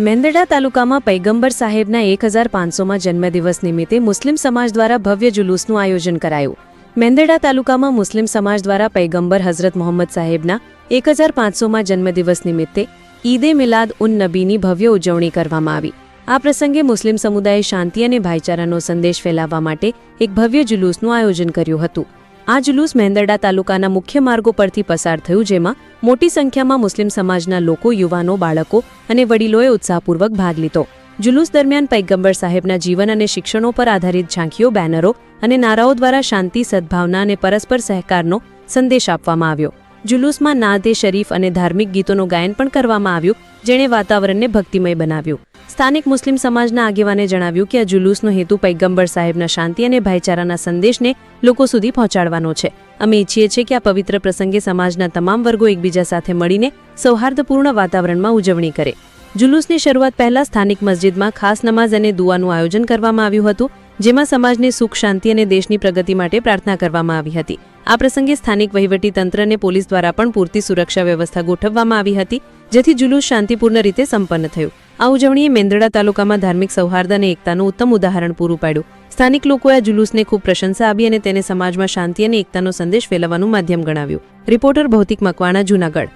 મેંદરડા તાલુકામાં પૈગંબર સાહેબના 1500માં જન્મદિવસ નિમિત્તે મુસ્લિમ સમાજ દ્વારા ભવ્ય જુલુસનું આયોજન કરાયું। મેંદરડા તાલુકામાં મુસ્લિમ સમાજ દ્વારા પૈગંબર હઝરત મોહમ્મદ સાહેબના 1500માં જન્મદિવસ નિમિત્તે ઈદે મિલાદ ઉન નબીની ભવ્ય ઉજવણી કરવામાં આવી। આ પ્રસંગે મુસ્લિમ સમુદાયે શાંતિ અને ભાઈચારાનો સંદેશ ફેલાવવા માટે એક ભવ્ય જુલુસનું આયોજન કર્યું હતું। આ જુલુસ મેંદરડા તાલુકાના મુખ્ય માર્ગો પરથી પસાર થયું, જેમાં મોટી સંખ્યામાં મુસ્લિમ સમાજના લોકો, યુવાનો, બાળકો અને વડીલોએ ઉત્સાહપૂર્વક ભાગ લીધો। જુલુસ દરમિયાન પૈગંબર સાહેબના જીવન અને શિક્ષણો પર આધારિત ઝાંખીઓ, બેનરો અને નારાઓ દ્વારા શાંતિ, સદભાવના અને પરસ્પર સહકારનો સંદેશ આપવામાં આવ્યો। જુલુસમાં નાતે શરીફ અને ધાર્મિક ગીતોનું ગાયન પણ કરવામાં આવ્યું, જેણે વાતાવરણને ભક્તિમય બનાવ્યું। સ્થાનિક મુસ્લિમ સમાજના આગેવાને જણાવ્યું કે આ જુલુસનો હેતુ પૈગંબર સાહેબના શાંતિ અને ભાઈચારાના સંદેશને લોકો સુધી પહોંચાડવાનો છે। અમે ઈચ્છીએ છીએ કે આ પવિત્ર પ્રસંગે સમાજના તમામ વર્ગો એકબીજા સાથે મળીને સૌહાર્દપૂર્ણ વાતાવરણમાં ઉજવણી કરે। જુલુસની શરૂઆત પહેલા સ્થાનિક મસ્જિદમાં ખાસ નમાઝ અને દુઆનું આયોજન કરવામાં આવ્યું હતું, જેમાં સમાજને સુખ, શાંતિ અને દેશની પ્રગતિ માટે પ્રાર્થના કરવામાં આવી હતી। આ પ્રસંગે સ્થાનિક વહીવટીતંત્ર અને પોલીસ દ્વારા પણ પૂરતી સુરક્ષા વ્યવસ્થા ગોઠવવામાં આવી હતી, જેથી જુલુસ શાંતિપૂર્ણ રીતે સંપન્ન થયું। આ ઉજવણીએ મેંદરડા તાલુકામાં ધાર્મિક સૌહાર્દ અને એકતાનું ઉત્તમ ઉદાહરણ પૂરું પાડ્યું। સ્થાનિક લોકોએ આ જુલુસને ખૂબ પ્રશંસા આપી અને તેને સમાજમાં શાંતિ અને એકતાનો સંદેશ ફેલાવવાનું માધ્યમ ગણાવ્યું। રિપોર્ટર ભૌતિક મકવાણા, જૂનાગઢ।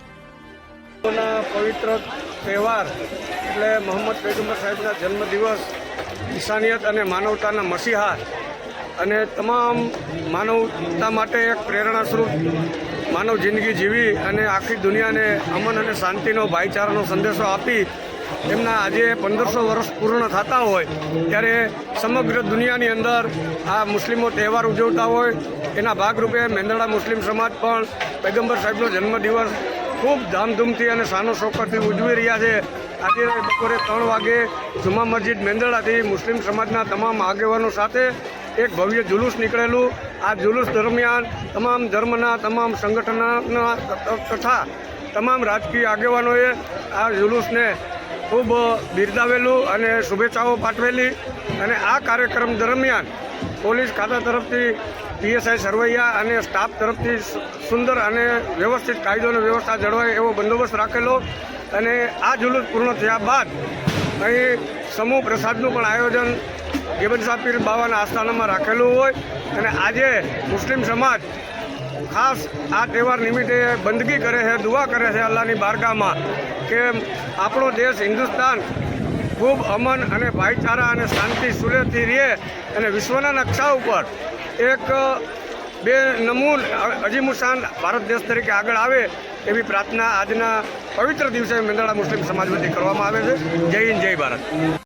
પવિત્ર તહેવાર એટલે મોહમ્મદ પૈગંબર સાહેબના જન્મદિવસ, ઇન્સાનિયત અને માનવતાના મસીહા અને તમામ માનવતા માટે એક પ્રેરણા સ્વરૂપ માનવ જિંદગી જીવી અને આખી દુનિયાને અમન અને શાંતિનો, ભાઈચારાનો સંદેશો આપી એમના આજે 1500 વર્ષ પૂર્ણ થતા હોય ત્યારે સમગ્ર દુનિયાની અંદર આ મુસ્લિમો તહેવાર ઉજવતા હોય, એના ભાગરૂપે મેંદરડા મુસ્લિમ સમાજ પણ પૈગંબર સાહેબનો જન્મદિવસ ખૂબ ધામધૂમથી અને શાનો શોકતથી ઉજવી રહ્યા છે। આજે બપોરે 3 વાગે જુમા મસ્જિદ મેંદરડાથી મુસ્લિમ સમાજના તમામ આગેવાનો સાથે એક ભવ્ય જુલુસ નીકળેલું। આ જુલુસ દરમિયાન તમામ ધર્મના, તમામ સંગઠનના તથા તમામ રાજકીય આગેવાનોએ આ જુલુસને ખૂબ બિરદાવેલું અને શુભેચ્છાઓ પાઠવેલી। અને આ કાર્યક્રમ દરમિયાન પોલીસ ખાતા તરફથી PSI સરવૈયા અને સ્ટાફ તરફથી સુંદર અને વ્યવસ્થિત કાયદો અને વ્યવસ્થા જળવાય એવો બંદોબસ્ત રાખેલો। અને આ જુલુસ પૂર્ણ થયા બાદ અહીં સમૂહ પ્રસાદનું પણ આયોજન ગેબન શાહ પીર બાવાના આસ્થાનામાં રાખેલું હોય। અને આજે મુસ્લિમ સમાજ ખાસ આ તહેવાર નિમિત્તે બંદગી કરે છે, દુઆ કરે છે અલ્લાહની બારગાહમાં કે આપણો દેશ હિન્દુસ્તાન ખૂબ અમન અને ભાઈચારા અને શાંતિ સુલેહથી રહે અને વિશ્વના નકશા ઉપર એક બેનમૂન અજીમુશાન ભારત દેશ તરીકે આગળ આવે એવી પ્રાર્થના આજના પવિત્ર દિવસે મેંદરડા મુસ્લિમ સમાજ વતી કરવામાં આવે છે। જય હિન્દ, જય ભારત।